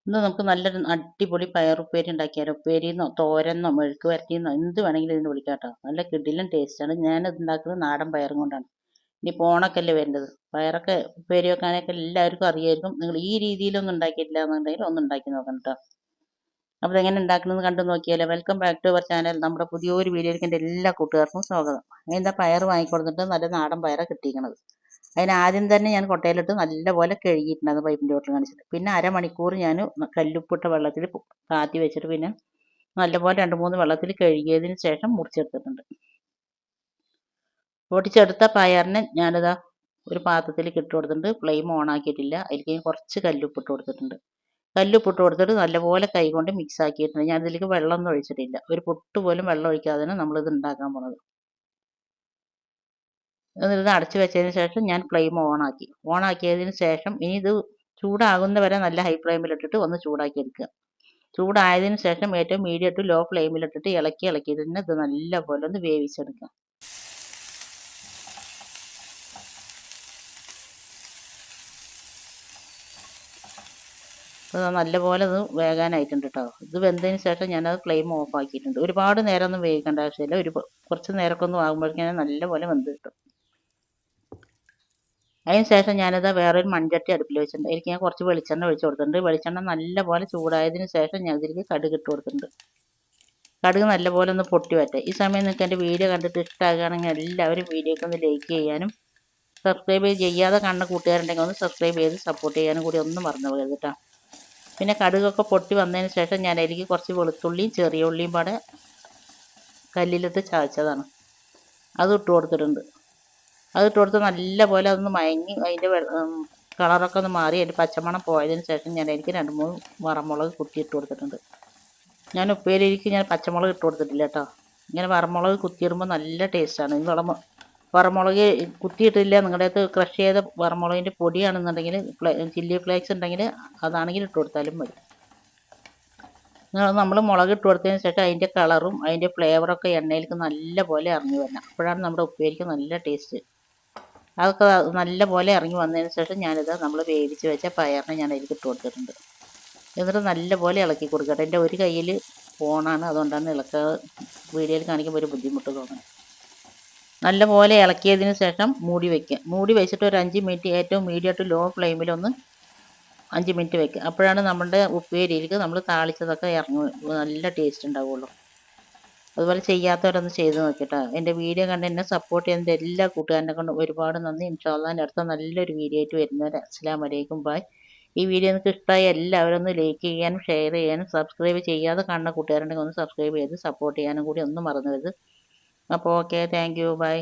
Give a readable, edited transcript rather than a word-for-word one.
ഇന്ന് നമുക്ക് നല്ലൊരു അടിപൊളി പയറുപ്പേരി ഉണ്ടാക്കിയാലോ. ഉപ്പേരിന്നോ തോരനോ മെഴുക്ക് വരട്ടിയെന്നോ എന്ത് വേണമെങ്കിലും ഇതിന് വിളിക്കാം കേട്ടോ. നല്ല കിടിലൻ ടേസ്റ്റാണ്. ഞാനിത് ഉണ്ടാക്കുന്നത് നാടൻ പയറും കൊണ്ടാണ്. ഇനി ഓണമൊക്കെയല്ലേ വരുന്നത്. പയറൊക്കെ ഉപ്പേരി വെക്കാനൊക്കെ എല്ലാവർക്കും അറിയായിരിക്കും. നിങ്ങൾ ഈ രീതിയിലൊന്നും ഉണ്ടാക്കിയിട്ടില്ല എന്നുണ്ടെങ്കിൽ ഒന്ന് ഉണ്ടാക്കി നോക്കണം കേട്ടോ. അപ്പോൾ ഇതെങ്ങനെ ഉണ്ടാക്കുന്നത് കണ്ടു നോക്കിയാലോ. Welcome back to our channel. നമ്മുടെ പുതിയൊരു വീഡിയോയിലേക്ക് എൻ്റെ എല്ലാ കൂട്ടുകാർക്കും സ്വാഗതം. അതിൻ്റെ പയർ വാങ്ങിക്കൊടുത്തിട്ട് നല്ല നാടൻ പയറാണ് കിട്ടിയിരിക്കുന്നത്. അതിന് ആദ്യം തന്നെ ഞാൻ കൊട്ടയിലിട്ട് നല്ലപോലെ കഴുകിയിട്ടുണ്ടായിരുന്നു പൈപ്പിൻ്റെ ചോട്ടിൽ കാണിച്ചിട്ട്. പിന്നെ അരമണിക്കൂർ ഞാൻ കല്ലുപ്പിട്ട വെള്ളത്തിൽ താത്തി വെച്ചിട്ട് പിന്നെ നല്ലപോലെ 2-3 വെള്ളത്തിൽ കഴുകിയതിന് ശേഷം മുറിച്ചെടുത്തിട്ടുണ്ട്. പൊടിച്ചെടുത്ത പയറിനെ ഞാനിതാ ഒരു പാത്രത്തിലേക്ക് ഇട്ട് കൊടുത്തിട്ടുണ്ട്. ഫ്ലെയിം ഓൺ ആക്കിയിട്ടില്ല. അതിലേക്ക് കുറച്ച് കല്ലുപ്പിട്ട് കൊടുത്തിട്ടുണ്ട്. കല്ലുപ്പിട്ട് കൊടുത്തിട്ട് നല്ലപോലെ കൈകൊണ്ട് മിക്സ് ആക്കിയിട്ടുണ്ട്. ഞാനിതിലേക്ക് വെള്ളമൊന്നും ഒഴിച്ചിട്ടില്ല. ഒരു പൊട്ട് പോലും വെള്ളം ഒഴിക്കാതെയാണ് നമ്മളിത് ഉണ്ടാക്കാൻ പോണത്. ഇത് അടച്ചു വെച്ചതിന് ശേഷം ഞാൻ ഫ്ലെയിം ഓൺ ആക്കിയതിന് ശേഷം ഇനി ഇത് ചൂടാകുന്ന വരെ നല്ല ഹൈ ഫ്ലെയിമിലിട്ടിട്ട് ഒന്ന് ചൂടാക്കി എടുക്കുക. ചൂടായതിന് ശേഷം ഏറ്റവും മീഡിയം ടു ലോ ഫ്ലെയിമിലിട്ടിട്ട് ഇളക്കി തന്നെ ഇത് നല്ലപോലെ ഒന്ന് വേവിച്ചെടുക്കുക. അത് നല്ലപോലെ അത് വേകാനായിട്ടുണ്ട് കേട്ടോ. ഇത് വെന്തതിന് ശേഷം ഞാനത് ഫ്ലെയിം ഓഫ് ആക്കിയിട്ടുണ്ട്. ഒരുപാട് നേരമൊന്നും വേവിക്കേണ്ട ആവശ്യമില്ല. കുറച്ച് നേരമൊക്കെ ഒന്ന് ആകുമ്പോഴേക്കും നല്ലപോലെ വെന്ത് കിട്ടും. അതിന് ശേഷം ഞാനിത് വേറൊരു മൺചട്ടി അടുപ്പിൽ വെച്ചിട്ടുണ്ട്. അതിലേക്ക് ഞാൻ കുറച്ച് വെളിച്ചെണ്ണ ഒഴിച്ച് കൊടുത്തിട്ടുണ്ട്. വെളിച്ചെണ്ണ നല്ലപോലെ ചൂടായതിന് ശേഷം ഞാൻ ഇതിലേക്ക് കടുക് ഇട്ട് കൊടുത്തിട്ടുണ്ട്. കടുക് നല്ലപോലെ ഒന്ന് പൊട്ടി വരട്ടെ. ഈ സമയം നിങ്ങൾക്ക് എൻ്റെ വീഡിയോ കണ്ടിട്ട് ഇഷ്ടമാകുകയാണെങ്കിൽ എല്ലാവരും വീഡിയോയ്ക്ക് ഒന്ന് ലൈക്ക് ചെയ്യാനും സബ്സ്ക്രൈബ് ചെയ്യാതെ കാണുന്ന കൂട്ടുകാരുണ്ടെങ്കിൽ ഒന്ന് സബ്സ്ക്രൈബ് ചെയ്ത് സപ്പോർട്ട് ചെയ്യാനും കൂടി ഒന്നും മറന്നു പോകരുത് കേട്ടോ. പിന്നെ കടുകൊക്കെ പൊട്ടി വന്നതിന് ശേഷം ഞാൻ അതിലേക്ക് കുറച്ച് വെളുത്തുള്ളിയും ചെറിയ ഉള്ളിയും പാടെ കല്ലിലിട്ട് ചതച്ചതാണ്, അത് ഇട്ട് കൊടുത്തിട്ടുണ്ട്. അത് ഇട്ട് കൊടുത്ത് നല്ലപോലെ അതൊന്ന് മയങ്ങി അതിൻ്റെ കളറൊക്കെ ഒന്ന് മാറി അതിൻ്റെ പച്ചമണം പോയതിന് ശേഷം ഞാൻ എനിക്ക് 2-3 വറമുളക് കുത്തിയിട്ട് കൊടുത്തിട്ടുണ്ട്. ഞാൻ ഉപ്പേരിക്ക് ഞാൻ പച്ചമുളക് ഇട്ട് കൊടുത്തിട്ടില്ല കേട്ടോ. ഇങ്ങനെ വറമുളക് കുത്തിയിടുമ്പോൾ നല്ല ടേസ്റ്റാണ്. ഈ വറമുളക് കുത്തിയിട്ടില്ല നിങ്ങളുടെ അടുത്ത് ക്രഷ് ചെയ്ത വറമുളകിൻ്റെ പൊടിയാണെന്നുണ്ടെങ്കിൽ ചില്ലി ഫ്ലേക്സ് ഉണ്ടെങ്കിൽ അതാണെങ്കിൽ ഇട്ട് കൊടുത്താലും മതി. നമ്മൾ മുളക് ഇട്ട് കൊടുത്തതിന് ശേഷം അതിൻ്റെ കളറും അതിൻ്റെ ഫ്ലേവറൊക്കെ എണ്ണയിലേക്ക് നല്ലപോലെ ഇറങ്ങി വരണം. അപ്പോഴാണ് നമ്മുടെ ഉപ്പേരിക്ക് നല്ല ടേസ്റ്റ്. അതൊക്കെ നല്ലപോലെ ഇറങ്ങി വന്നതിന് ശേഷം ഞാനിത് നമ്മൾ വേവിച്ച് വെച്ച പയറിനെ ഞാൻ അതിലേക്ക് ഇട്ട് കൊടുത്തിട്ടുണ്ട്. എന്നിട്ട് നല്ലപോലെ ഇളക്കി കൊടുക്കട്ടെ. എൻ്റെ ഒരു കയ്യിൽ ഫോണാണ്, അതുകൊണ്ടാണ് വീഡിയോയിൽ കാണിക്കുമ്പോൾ ഒരു ബുദ്ധിമുട്ട് തോന്നുന്നത്. നല്ലപോലെ ഇളക്കിയതിന് ശേഷം മൂടി വയ്ക്കുക. മൂടി വെച്ചിട്ട് ഒരു 5 മിനിറ്റ് ഏറ്റവും മീഡിയം ടു ലോ ഫ്ലെയിമിലൊന്ന് 5 മിനിറ്റ് വെക്കുക. അപ്പോഴാണ് നമ്മുടെ ഉപ്പേരിയിലേക്ക് നമ്മൾ താളിച്ചതൊക്കെ ഇറങ്ങി നല്ല ടേസ്റ്റ് ഉണ്ടാവുള്ളൂ. അതുപോലെ ചെയ്യാത്തവരൊന്ന് ചെയ്ത് നോക്കിട്ടോ. എൻ്റെ വീഡിയോ കണ്ട് എന്നെ സപ്പോർട്ട് ചെയ്യുന്ന എല്ലാ കൂട്ടുകാരനെ കൊണ്ട് ഒരുപാട് നന്ദി. ഇൻഷാ അല്ലാഹ് അടുത്ത നല്ലൊരു വീഡിയോ ആയിട്ട് വരുന്നവരെ അസ്സലാമു അലൈക്കും ബായ്. ഈ വീഡിയോ നിങ്ങൾക്ക് ഇഷ്ടമായി എല്ലാവരും ഒന്ന് ലൈക്ക് ചെയ്യാനും ഷെയർ ചെയ്യാനും സബ്സ്ക്രൈബ് ചെയ്യാതെ കാണുന്ന കൂട്ടുകാരുണ്ടെങ്കിൽ ഒന്ന് സബ്സ്ക്രൈബ് ചെയ്ത് സപ്പോർട്ട് ചെയ്യാനും കൂടി ഒന്നും മറന്നു വരുത്. അപ്പോൾ ഓക്കെ, താങ്ക് യു, ബൈ.